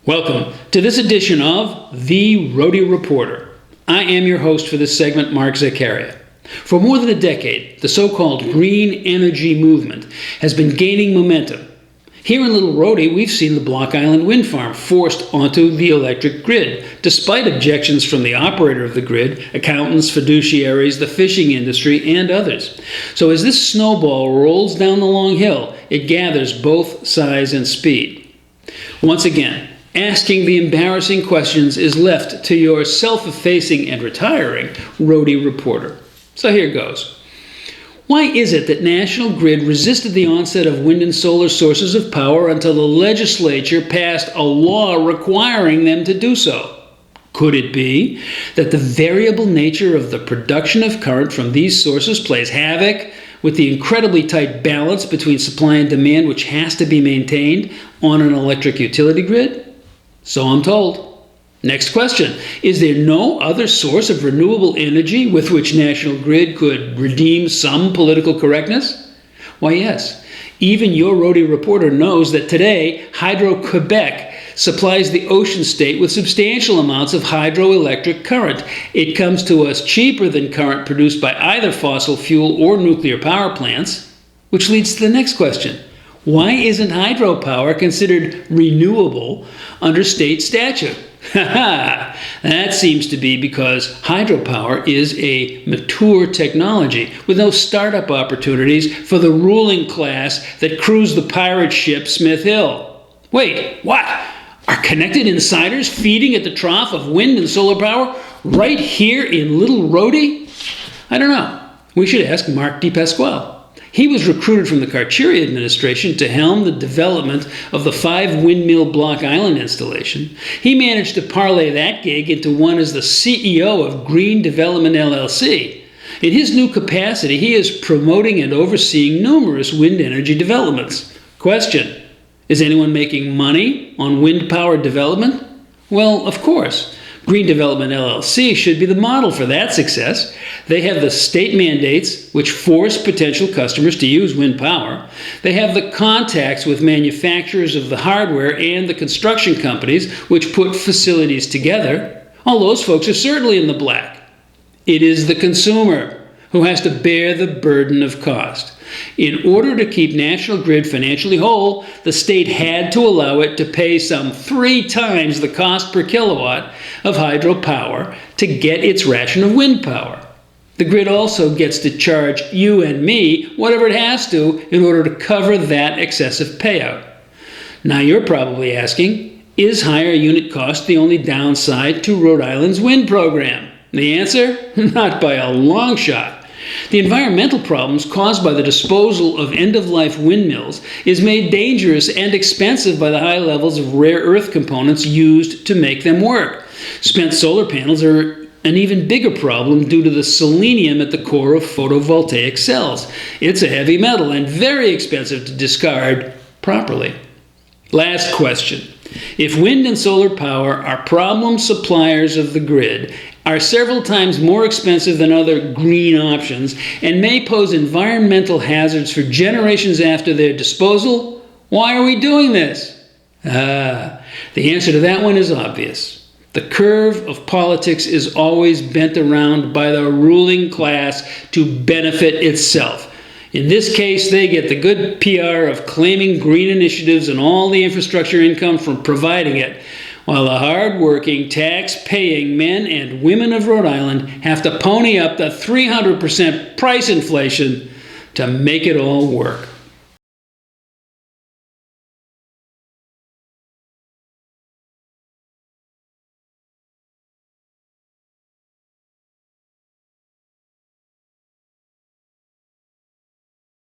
Welcome to this edition of the Rhody Reporter. I am your host for this segment, Mark Zaccaria. For more than a decade, the so-called green energy movement has been gaining momentum. Here in Little Rhody, we've seen the Block Island wind farm forced onto the electric grid, despite objections from the operator of the grid, accountants, fiduciaries, the fishing industry, and others. So as this snowball rolls down the long hill, it gathers both size and speed. Once again, asking the embarrassing questions is left to your self-effacing and retiring Rhody Reporter. So here goes. Why is it that National Grid resisted the onset of wind and solar sources of power until the legislature passed a law requiring them to do so? Could it be that the variable nature of the production of current from these sources plays havoc with the incredibly tight balance between supply and demand which has to be maintained on an electric utility grid? So I'm told. Next question. Is there no other source of renewable energy with which National Grid could redeem some political correctness? Why, yes. Even your Rhody Reporter knows that today, Hydro-Quebec supplies the ocean state with substantial amounts of hydroelectric current. It comes to us cheaper than current produced by either fossil fuel or nuclear power plants, which leads to the next question. Why isn't hydropower considered renewable under state statute? That seems to be because hydropower is a mature technology with no startup opportunities for the ruling class that cruise the pirate ship Smith Hill. Wait, what? Are connected insiders feeding at the trough of wind and solar power right here in Little Rhody? I don't know. We should ask Mark DePasquale. He was recruited from the Carcieri administration to helm the development of the 5-windmill Block Island installation. He managed to parlay that gig into one as the CEO of Green Development LLC. In his new capacity, he is promoting and overseeing numerous wind energy developments. Question: is anyone making money on wind power development? Well, of course. Green Development LLC should be the model for that success. They have the state mandates which force potential customers to use wind power. They have the contacts with manufacturers of the hardware and the construction companies which put facilities together. All those folks are certainly in the black. It is the consumer who has to bear the burden of cost. In order to keep National Grid financially whole, the state had to allow it to pay some 3 times the cost per kilowatt of hydropower to get its ration of wind power. The grid also gets to charge you and me whatever it has to in order to cover that excessive payout. Now you're probably asking, is higher unit cost the only downside to Rhode Island's wind program? The answer? Not by a long shot. The environmental problems caused by the disposal of end-of-life windmills is made dangerous and expensive by the high levels of rare earth components used to make them work. Spent solar panels are an even bigger problem due to the selenium at the core of photovoltaic cells. It's a heavy metal and very expensive to discard properly. Last question. If wind and solar power are problem suppliers of the grid, are several times more expensive than other green options, and may pose environmental hazards for generations after their disposal, why are we doing this? The answer to that one is obvious. The curve of politics is always bent around by the ruling class to benefit itself. In this case, they get the good PR of claiming green initiatives and all the infrastructure income from providing it, while the hard-working, tax-paying men and women of Rhode Island have to pony up the 300% price inflation to make it all work.